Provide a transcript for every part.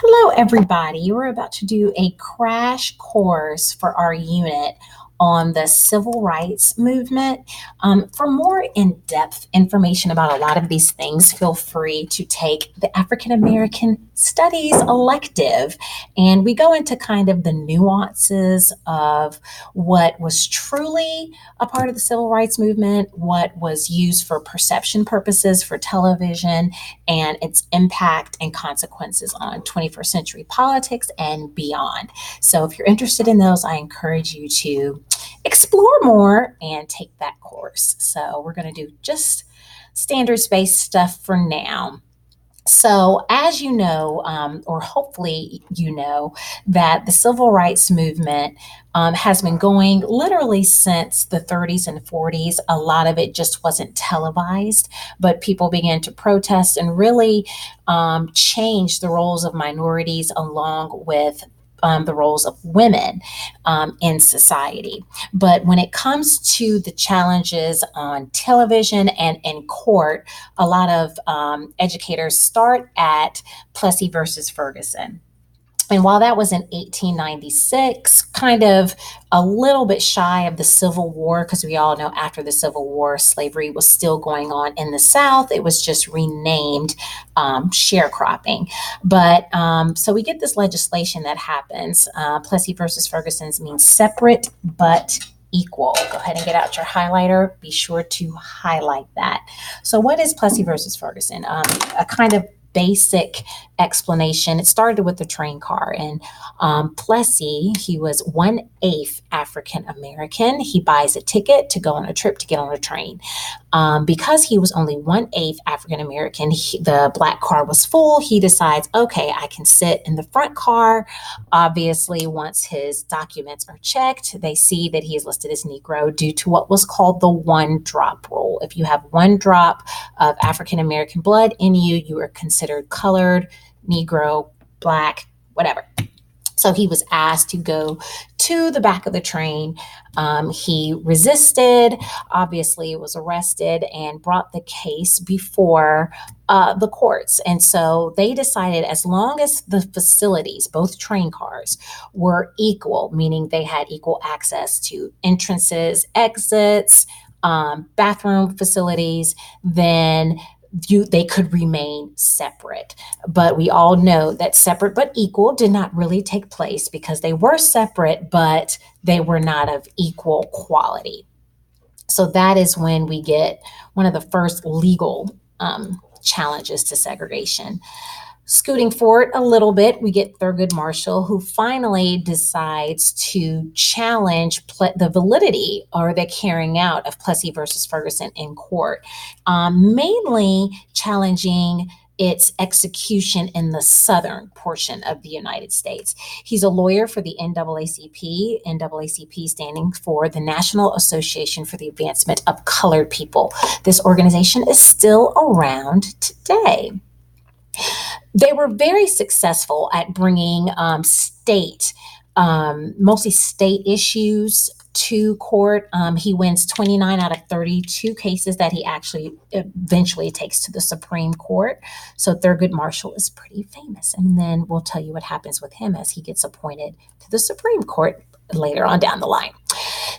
Hello, everybody. We're about to do a crash course for our unit on the civil rights movement. For more in depth information about a lot of these things, feel free to take the African American Studies elective. And we go into kind of the nuances of what was truly a part of the civil rights movement, what was used for perception purposes for television, and its impact and consequences on 21st century politics and beyond. So, if you're interested in those, I encourage you to explore more and take that course. So, we're going to do just standards based stuff for now. So, as you know, or hopefully you know, that the civil rights movement has been going literally since the 30s and 40s. A lot of it just wasn't televised, but people began to protest and really change the roles of minorities along with the roles of women in society. But when it comes to the challenges on television and in court, a lot of educators start at Plessy versus Ferguson. And while that was in 1896, kind of a little bit shy of the Civil War, because we all know after the Civil War, slavery was still going on in the South. It was just renamed sharecropping. But so we get this legislation that happens. Plessy versus Ferguson means separate but equal. Go ahead and get out your highlighter. Be sure to highlight that. So, what is Plessy versus Ferguson? A kind of basic explanation. It started with the train car, and Plessy, he was 1/8 African American. He buys a ticket to go on a trip to get on a train. Because he was only 1/8 African American, the black car was full. He decides, okay, I can sit in the front car. Obviously, once his documents are checked, they see that he is listed as Negro due to what was called the one drop rule. If you have one drop of African American blood in you, you are considered colored, Negro, black, whatever. So he was asked to go to the back of the train. He resisted, obviously was arrested, and brought the case before the courts. And so they decided as long as the facilities, both train cars, were equal, meaning they had equal access to entrances, exits, bathroom facilities, then they could remain separate. But we all know that separate but equal did not really take place because they were separate, but they were not of equal quality. So that is when we get one of the first legal challenges to segregation. Scooting forward a little bit, we get Thurgood Marshall, who finally decides to challenge the validity or the carrying out of Plessy versus Ferguson in court, mainly challenging its execution in the southern portion of the United States. He's a lawyer for the NAACP, NAACP standing for the National Association for the Advancement of Colored People. This organization is still around today. They were very successful at bringing mostly state issues to court. He wins 29 out of 32 cases that he actually eventually takes to the Supreme Court. So Thurgood Marshall is pretty famous. And then we'll tell you what happens with him as he gets appointed to the Supreme Court later on down the line.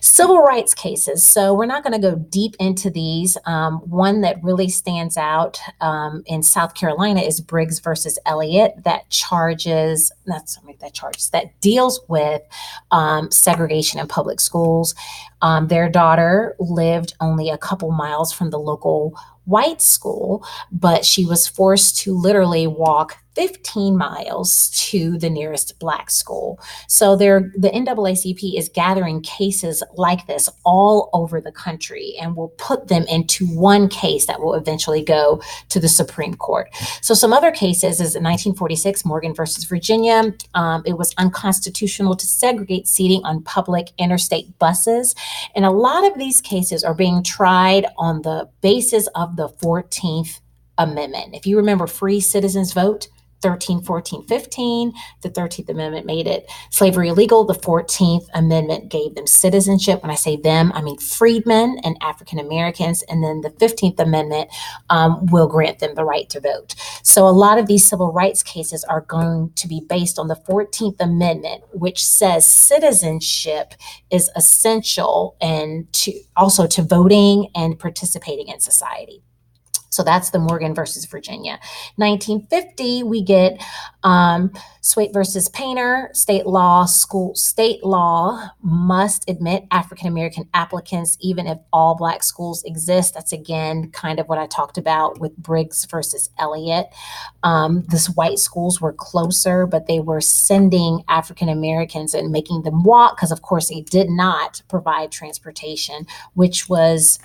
Civil rights cases. So we're not going to go deep into these. One that really stands out in South Carolina is Briggs versus Elliott that deals with segregation in public schools. Their daughter lived only a couple miles from the local white school, but she was forced to literally walk 15 miles to the nearest black school. So the NAACP is gathering cases like this all over the country and will put them into one case that will eventually go to the Supreme Court. So some other cases is in 1946, Morgan versus Virginia. It was unconstitutional to segregate seating on public interstate buses. And a lot of these cases are being tried on the basis of the 14th Amendment. If you remember free citizens vote, 13, 14, 15. The 13th Amendment made it slavery illegal. The 14th Amendment gave them citizenship. When I say them, I mean freedmen and African Americans. And then the 15th Amendment will grant them the right to vote. So a lot of these civil rights cases are going to be based on the 14th Amendment, which says citizenship is essential and to voting and participating in society. So that's the Morgan versus Virginia. 1950, we get Swaite versus Painter. State law must admit African American applicants, even if all Black schools exist. That's again kind of what I talked about with Briggs versus Elliott. This white schools were closer, but they were sending African Americans and making them walk because, of course, they did not provide transportation, which was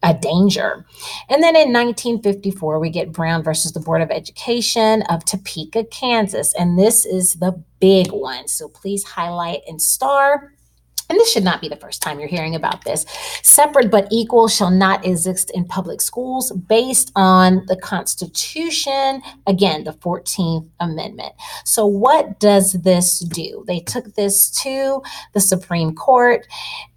a danger. And then in 1954, we get Brown versus the Board of Education of Topeka, Kansas. And this is the big one. So please highlight and star. And this should not be the first time you're hearing about this. Separate but equal shall not exist in public schools based on the Constitution, again, the 14th Amendment. So what does this do? They took this to the Supreme Court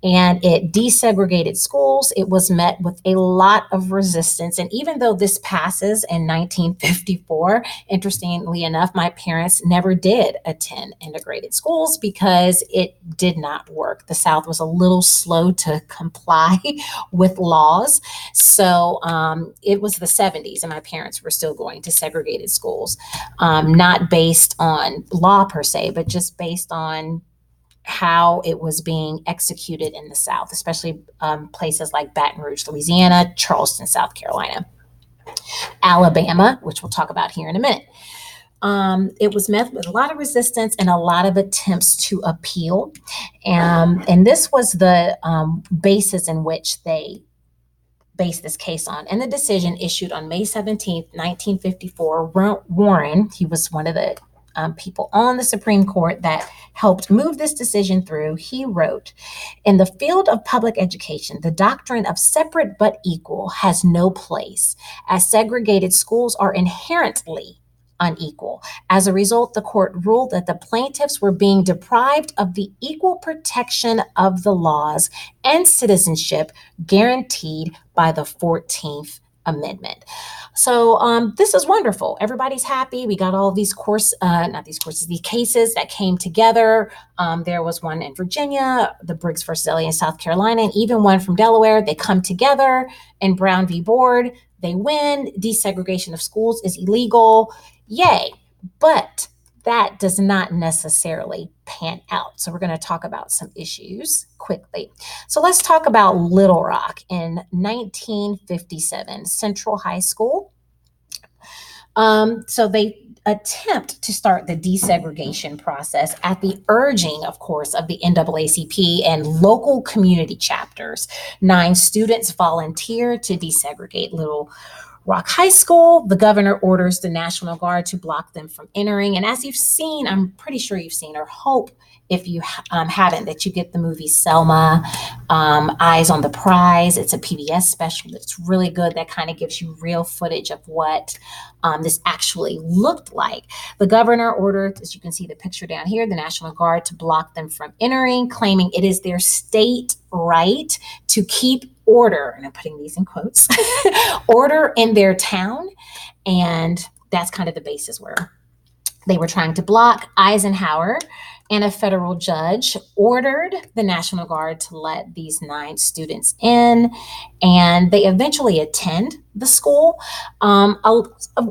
and it desegregated schools. It was met with a lot of resistance. And even though this passes in 1954, interestingly enough, my parents never did attend integrated schools because it did not work. The South was a little slow to comply with laws. So it was the 70s and my parents were still going to segregated schools, not based on law per se, but just based on how it was being executed in the South, especially places like Baton Rouge, Louisiana, Charleston, South Carolina, Alabama, which we'll talk about here in a minute. It was met with a lot of resistance and a lot of attempts to appeal. And this was the basis in which they based this case on. And the decision issued on May 17th, 1954, Warren, he was one of the people on the Supreme Court that helped move this decision through. He wrote, "In the field of public education, the doctrine of separate but equal has no place, as segregated schools are inherently unequal. As a result, the court ruled that the plaintiffs were being deprived of the equal protection of the laws and citizenship guaranteed by the 14th Amendment." So this is wonderful. Everybody's happy. We got all these these cases that came together. There was one in Virginia, the Briggs versus Elliott in South Carolina, and even one from Delaware. They come together in Brown v. Board. They win. Desegregation of schools is illegal. Yay. But that does not necessarily pan out. So we're going to talk about some issues quickly. So let's talk about Little Rock in 1957, Central High School. So they attempt to start the desegregation process at the urging, of course, of the NAACP and local community chapters. 9 students volunteer to desegregate Little Rock High School. The governor orders the National Guard to block them from entering. And as you've seen, I'm pretty sure you've seen, or hope if you haven't, that you get the movie Selma, Eyes on the Prize. It's a PBS special that's really good. That kind of gives you real footage of what this actually looked like. The governor ordered, as you can see the picture down here, the National Guard to block them from entering, claiming it is their state right to keep order, and I'm putting these in quotes, order in their town. And that's kind of the basis where they were trying to block. Eisenhower and a federal judge ordered the National Guard to let these 9 students in, and they eventually attend the school. A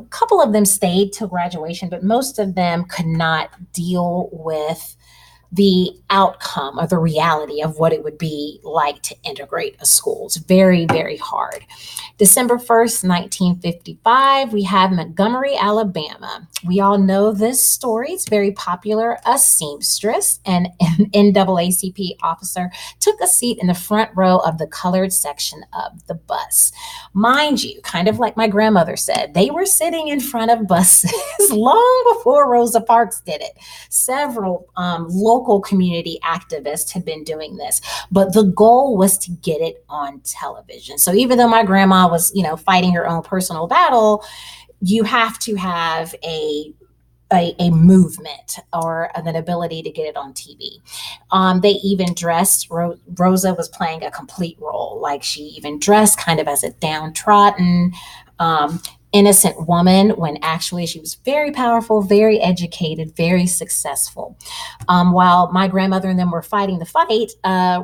couple of them stayed till graduation, but most of them could not deal with the outcome or the reality of what it would be like to integrate a school. It's very, very hard. December 1st, 1955, we have Montgomery, Alabama. We all know this story. It's very popular. A seamstress and an NAACP officer took a seat in the front row of the colored section of the bus. Mind you, kind of like my grandmother said, they were sitting in front of buses long before Rosa Parks did it. Several local community activists had been doing this, but the goal was to get it on television. So even though my grandma was, fighting her own personal battle, you have to have a a movement or an ability to get it on TV. They even dressed, Rosa was playing a complete role. Like she even dressed kind of as a downtrodden, um, innocent woman when actually she was very powerful, very educated, very successful. While my grandmother and them were fighting the fight,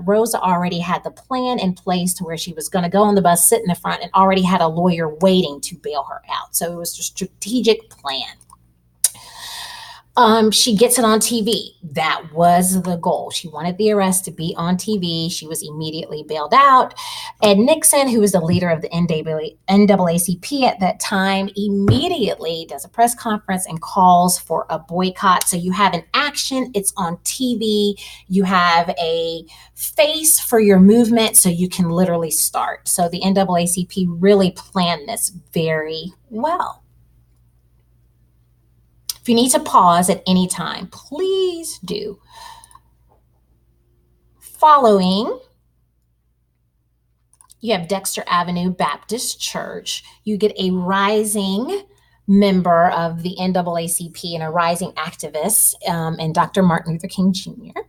Rosa already had the plan in place to where she was going to go on the bus, sit in the front, and already had a lawyer waiting to bail her out. So it was a strategic plan. She gets it on TV. That was the goal. She wanted the arrest to be on TV. She was immediately bailed out. Ed Nixon, who was the leader of the NAACP at that time, immediately does a press conference and calls for a boycott. So you have an action, it's on TV, you have a face for your movement, so you can literally start. So the NAACP really planned this very well. If you need to pause at any time, please do. Following, you have Dexter Avenue Baptist Church. You get a rising member of the NAACP and a rising activist, and Dr. Martin Luther King Jr.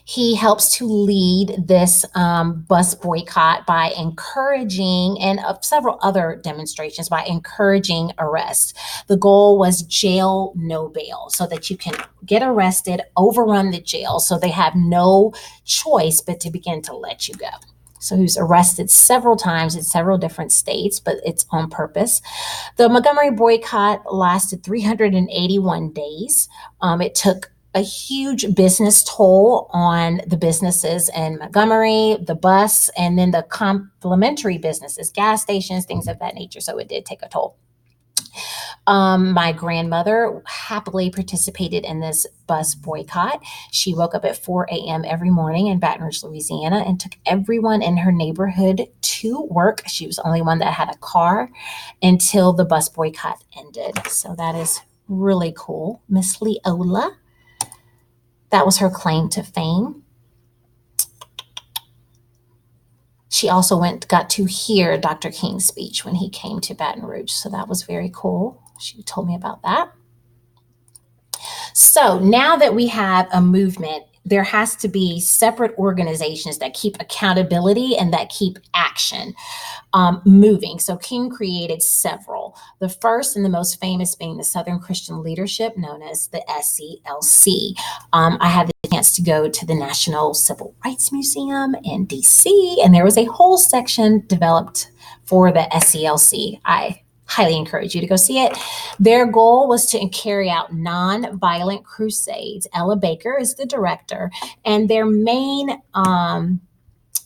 He helps to lead this bus boycott by encouraging, and several other demonstrations, by encouraging arrests. The goal was jail, no bail, so that you can get arrested, overrun the jail, so they have no choice but to begin to let you go. So he was arrested several times in several different states, but it's on purpose. The Montgomery boycott lasted 381 days. It took a huge business toll on the businesses in Montgomery, the bus, and then the complementary businesses, gas stations, things of that nature. So it did take a toll. My grandmother happily participated in this bus boycott. She woke up at 4 a.m. every morning in Baton Rouge, Louisiana, and took everyone in her neighborhood to work. She was the only one that had a car until the bus boycott ended. So that is really cool. Miss Leola. That was her claim to fame. She also got to hear Dr. King's speech when he came to Baton Rouge. So that was very cool. She told me about that. So now that we have a movement, there has to be separate organizations that keep accountability and that keep action moving. So King created several. The first and the most famous being the Southern Christian Leadership, known as the SCLC. I had the chance to go to the National Civil Rights Museum in DC, and there was a whole section developed for the SCLC. I highly encourage you to go see it. Their goal was to carry out nonviolent crusades. Ella Baker is the director, and their main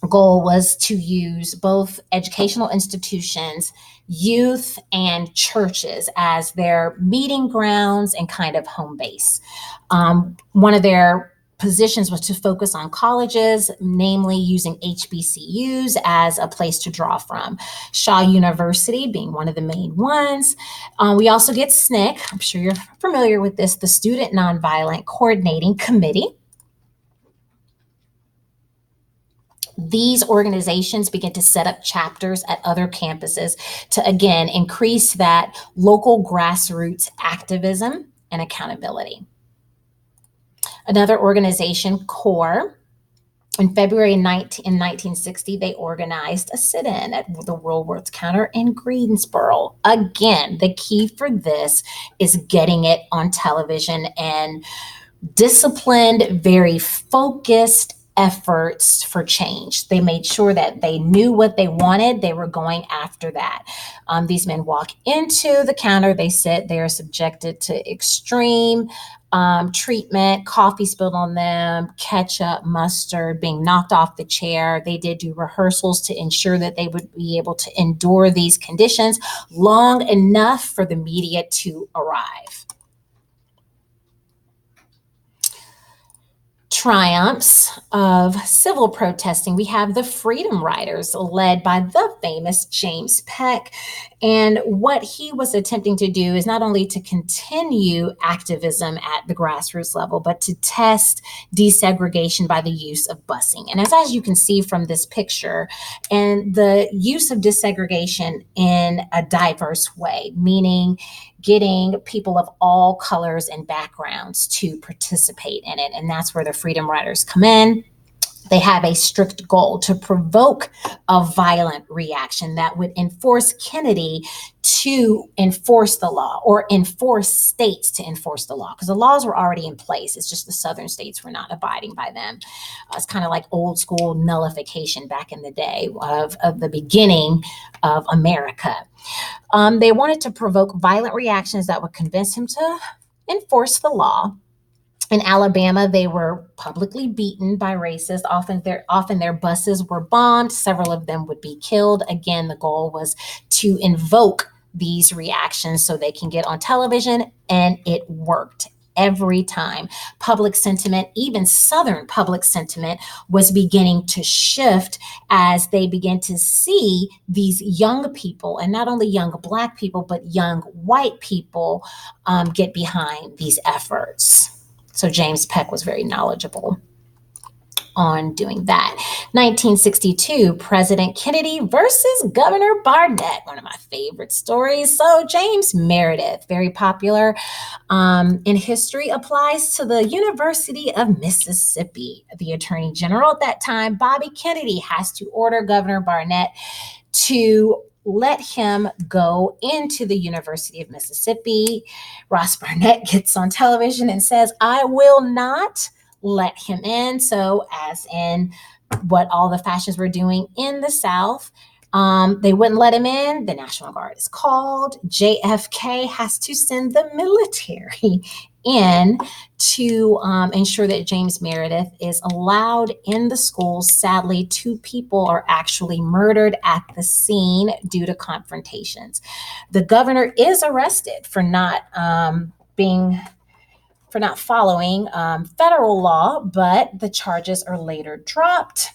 goal was to use both educational institutions, youth, and churches as their meeting grounds and kind of home base. One of their positions was to focus on colleges, namely using HBCUs as a place to draw from. Shaw University being one of the main ones. We also get SNCC, I'm sure you're familiar with this, the Student Nonviolent Coordinating Committee. These organizations begin to set up chapters at other campuses to, again, increase that local grassroots activism and accountability. Another organization, CORE, in February in 1960, they organized a sit-in at the Woolworth counter in Greensboro. Again, the key for this is getting it on television and disciplined, very focused efforts for change. They made sure that they knew what they wanted. They were going after that. These men walk into the counter, they sit, they are subjected to extreme treatment, coffee spilled on them, ketchup, mustard, being knocked off the chair. They did do rehearsals to ensure that they would be able to endure these conditions long enough for the media to arrive. Triumphs of civil protesting. We have the Freedom Riders led by the famous James Peck. And what he was attempting to do is not only to continue activism at the grassroots level, but to test desegregation by the use of busing. And as you can see from this picture, and the use of desegregation in a diverse way, meaning getting people of all colors and backgrounds to participate in it. And that's where the Freedom Riders come in. They have a strict goal to provoke a violent reaction that would enforce Kennedy to enforce the law, or enforce states to enforce the law, because the laws were already in place. It's just the southern states were not abiding by them. It's kind of like old school nullification back in the day of the beginning of America. They wanted to provoke violent reactions that would convince him to enforce the law. In Alabama, they were publicly beaten by racists. Often their buses were bombed. Several of them would be killed. Again, the goal was to invoke these reactions so they can get on television, and it worked every time. Public sentiment, even Southern public sentiment, was beginning to shift as they began to see these young people, and not only young Black people, but young white people, get behind these efforts. So James Peck was very knowledgeable on doing that. 1962, President Kennedy versus Governor Barnett, one of my favorite stories. So James Meredith, very popular in history, applies to the University of Mississippi. The Attorney General at that time, Bobby Kennedy, has to order Governor Barnett to let him go into the University of Mississippi. Ross Barnett gets on television and says, "I will not let him in." So, as in what all the fascists were doing in the South, they wouldn't let him in. The National Guard is called. JFK has to send the military in to ensure that James Meredith is allowed in the schools. Sadly, 2 people are actually murdered at the scene due to confrontations. The governor is arrested for not following federal law, but the charges are later dropped,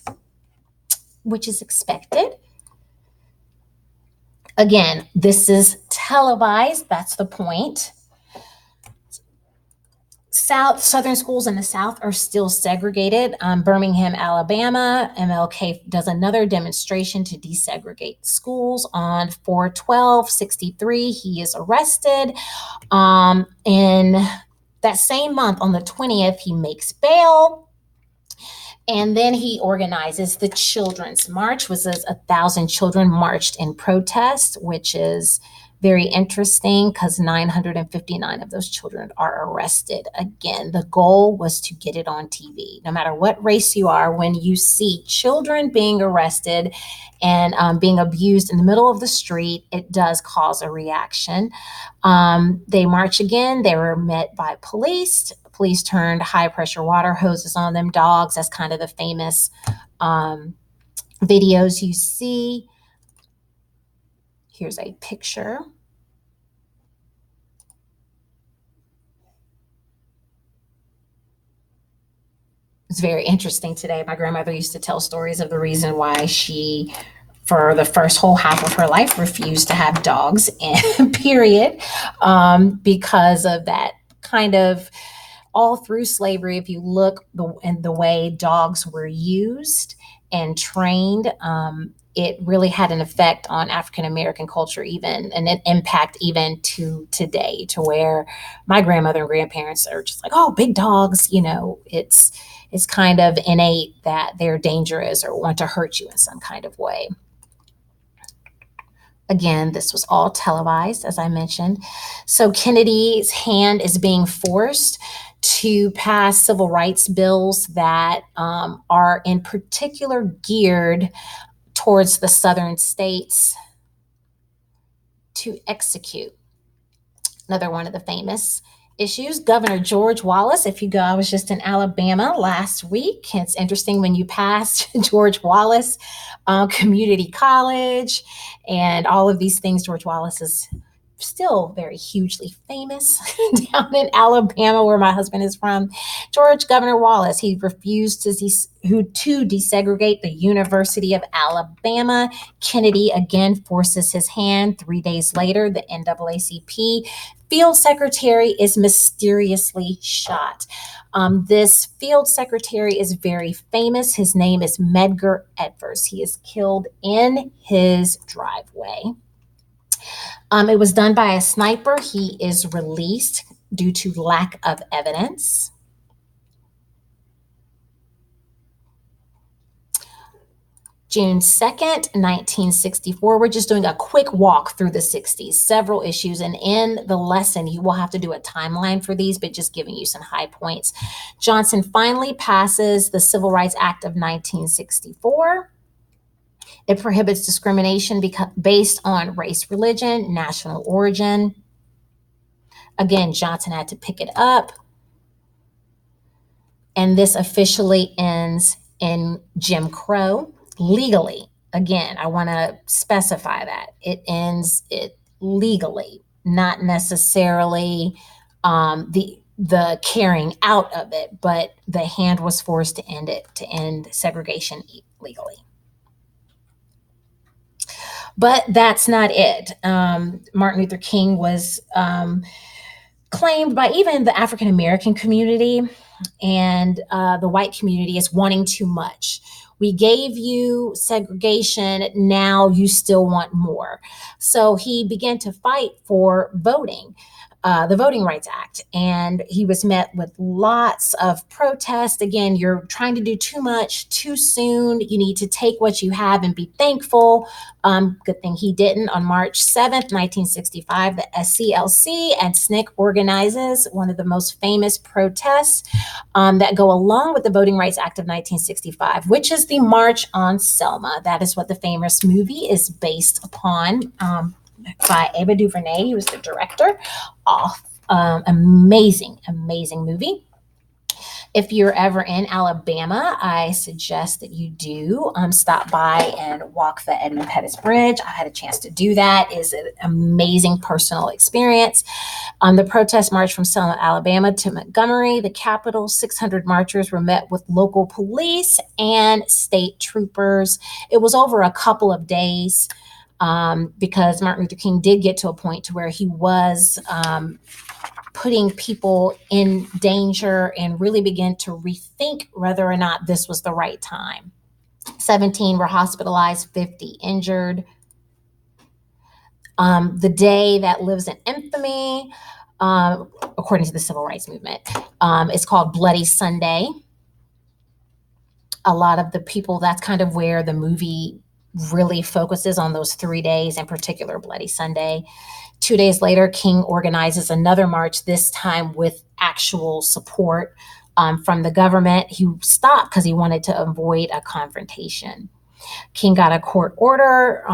which is expected. Again, this is televised. That's the point. Southern schools in the South are still segregated. Birmingham, Alabama, MLK does another demonstration to desegregate schools on 4/12/63. He is arrested. In that same month, on the 20th, he makes bail. And then he organizes the Children's March, which is 1,000 children marched in protest, which is very interesting because 959 of those children are arrested. Again, the goal was to get it on TV. No matter what race you are, when you see children being arrested and being abused in the middle of the street, it does cause a reaction. They march again. They were met by police. Police turned high pressure water hoses on them, dogs. That's kind of the famous videos you see. Here's a picture. It's very interesting today. My grandmother used to tell stories of the reason why she, for the first whole half of her life, refused to have dogs, and period, because of that kind of all through slavery. If you look in the way dogs were used and trained, it really had an effect on African American culture, even, and an impact even to today, to where my grandmother and grandparents are just like, oh, big dogs, it's kind of innate that they're dangerous or want to hurt you in some kind of way. Again, this was all televised, as I mentioned. So Kennedy's hand is being forced to pass civil rights bills that are in particular geared towards the southern states to execute. Another one of the famous issues, Governor George Wallace. If you go, I was just in Alabama last week. It's interesting when you pass George Wallace Community College and all of these things. George Wallace is still very hugely famous down in Alabama, where my husband is from. Governor Wallace, he refused to desegregate the University of Alabama. Kennedy again forces his hand. 3 days later, the NAACP field secretary is mysteriously shot. This field secretary is very famous. His name is Medgar Evers. He is killed in his driveway. It was done by a sniper. He is released due to lack of evidence. June 2nd, 1964. We're just doing a quick walk through the 60s, several issues. And in the lesson, you will have to do a timeline for these, but just giving you some high points. Johnson finally passes the Civil Rights Act of 1964. It prohibits discrimination based on race, religion, national origin. Again, Johnson had to pick it up. And this officially ends in Jim Crow legally. Again, I want to specify that it ends it legally, not necessarily the carrying out of it, but the hand was forced to end it, to end segregation legally. But that's not it. Martin Luther King was claimed by even the African American community and the white community as wanting too much. We gave you segregation, now you still want more. So he began to fight for voting, the Voting Rights Act, and he was met with lots of protest. Again, you're trying to do too much too soon. You need to take what you have and be thankful. Good thing he didn't. On March 7th, 1965, the SCLC and SNCC organizes one of the most famous protests that go along with the Voting Rights Act of 1965, which is the March on Selma. That is what the famous movie is based upon, by Ava DuVernay. He was the director. Amazing, amazing movie. If you're ever in Alabama, I suggest that you do stop by and walk the Eddie Pettis Bridge. I had a chance to do that. It's an amazing personal experience. The protest marched from Selma, Alabama to Montgomery, the capital. 600 marchers were met with local police and state troopers. It was over a couple of days because Martin Luther King did get to a point to where he was putting people in danger and really began to rethink whether or not this was the right time. 17 were hospitalized, 50 injured. The day that lives in infamy, according to the civil rights movement, is called Bloody Sunday. A lot of the people, that's kind of where the movie really focuses on those 3 days, in particular, Bloody Sunday. 2 days later, King organizes another march, this time with actual support from the government. He stopped because he wanted to avoid a confrontation. King got a court order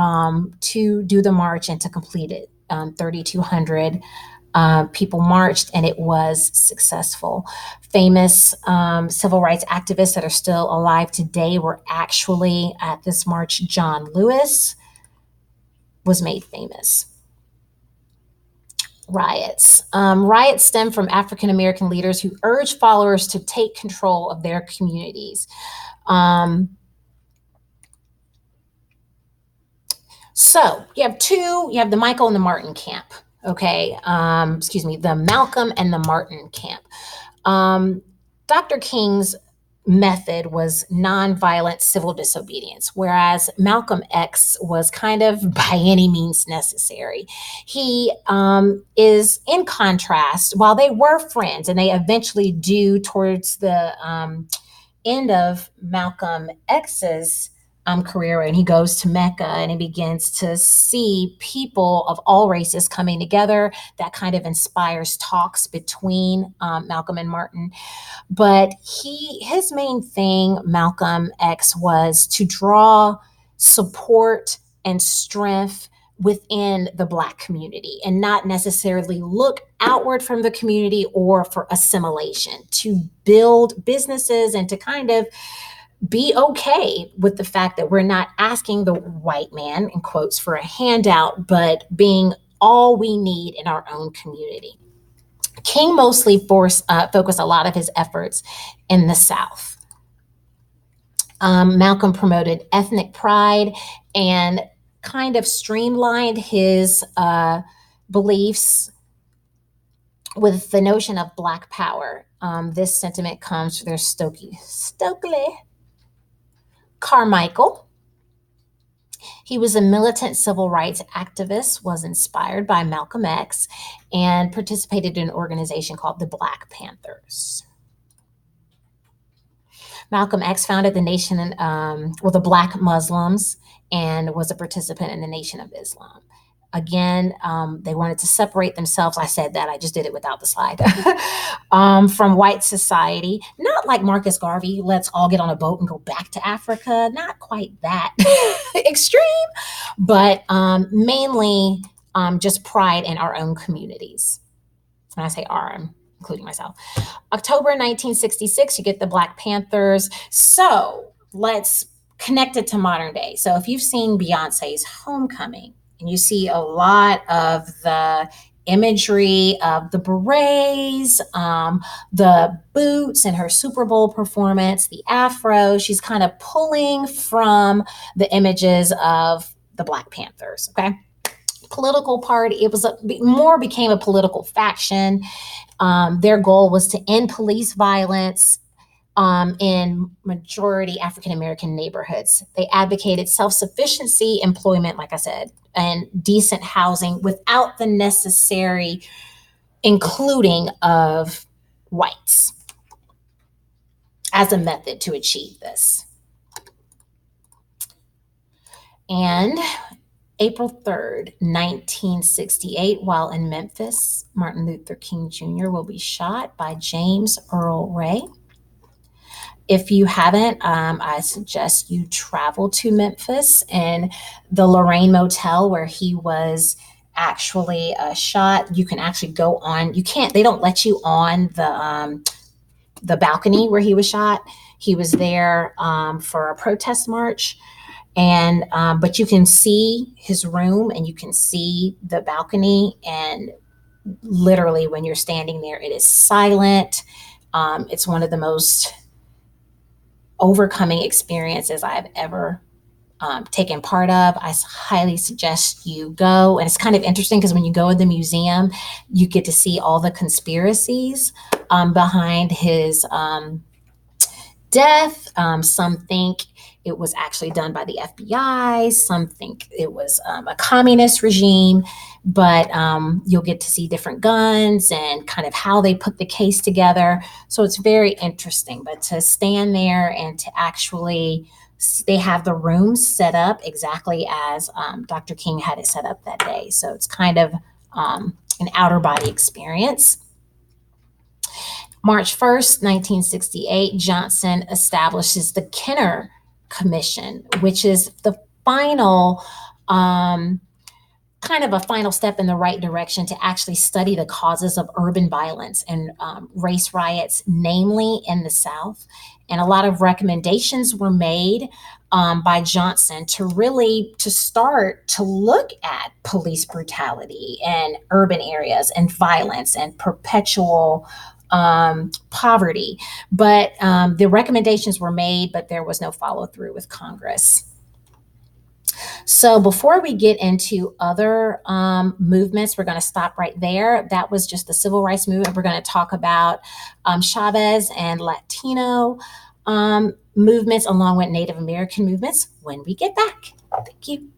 to do the march and to complete it. 3,200 people marched, and it was successful. Famous civil rights activists that are still alive today were actually at this march. John Lewis was made famous. Riots. Riots stem from African American leaders who urged followers to take control of their communities. So you have the Michael and the Martin camp. Okay, the Malcolm and the Martin camp. Dr. King's method was nonviolent civil disobedience, whereas Malcolm X was kind of by any means necessary. He is in contrast, while they were friends, and they eventually do towards the end of Malcolm X's career, and he goes to Mecca and he begins to see people of all races coming together. That kind of inspires talks between Malcolm and Martin. But his main thing, Malcolm X, was to draw support and strength within the Black community and not necessarily look outward from the community or for assimilation, to build businesses and to kind of be okay with the fact that we're not asking the white man, in quotes, for a handout, but being all we need in our own community. King mostly focused a lot of his efforts in the South. Malcolm promoted ethnic pride and kind of streamlined his beliefs with the notion of Black power. This sentiment comes from their Stokely Carmichael. He was a militant civil rights activist, was inspired by Malcolm X, and participated in an organization called the Black Panthers. Malcolm X founded the Nation, the Black Muslims, and was a participant in the Nation of Islam. Again, they wanted to separate themselves. I said that. I just did it without the slide. From white society. Not like Marcus Garvey, let's all get on a boat and go back to Africa. Not quite that extreme, but mainly just pride in our own communities. When I say our, I'm including myself. October 1966, you get the Black Panthers. So let's connect it to modern day. So if you've seen Beyonce's Homecoming, and you see a lot of the imagery of the berets, the boots in her Super Bowl performance, the afro, she's kind of pulling from the images of the Black Panthers, okay? Political party, it was became a political faction. Their goal was to end police violence in majority African American neighborhoods. They advocated self-sufficiency, employment, like I said, and decent housing without the necessary including of whites as a method to achieve this. And April 3rd, 1968, while in Memphis, Martin Luther King Jr. will be shot by James Earl Ray. If you haven't, I suggest you travel to Memphis and the Lorraine Motel where he was actually shot. You can actually go on. You can't. They don't let you on the balcony where he was shot. He was there for a protest march, and but you can see his room and you can see the balcony. And literally, when you're standing there, it is silent. It's one of the most overcoming experiences I've ever taken part of. I highly suggest you go. And it's kind of interesting because when you go in the museum, you get to see all the conspiracies behind his death. Some think it was actually done by the FBI. Some think it was a communist regime, but you'll get to see different guns and kind of how they put the case together. So it's very interesting, but to stand there and to actually, they have the rooms set up exactly as Dr. King had it set up that day. So it's kind of an outer body experience. March 1st, 1968, Johnson establishes the Kenner Commission, which is the final, kind of a final step in the right direction to actually study the causes of urban violence and race riots, namely in the South. And a lot of recommendations were made by Johnson to start to look at police brutality in urban areas and violence and perpetual poverty. But the recommendations were made, but there was no follow through with Congress. So before we get into other movements, we're going to stop right there. That was just the civil rights movement. We're going to talk about Chavez and Latino movements along with Native American movements when we get back. Thank you.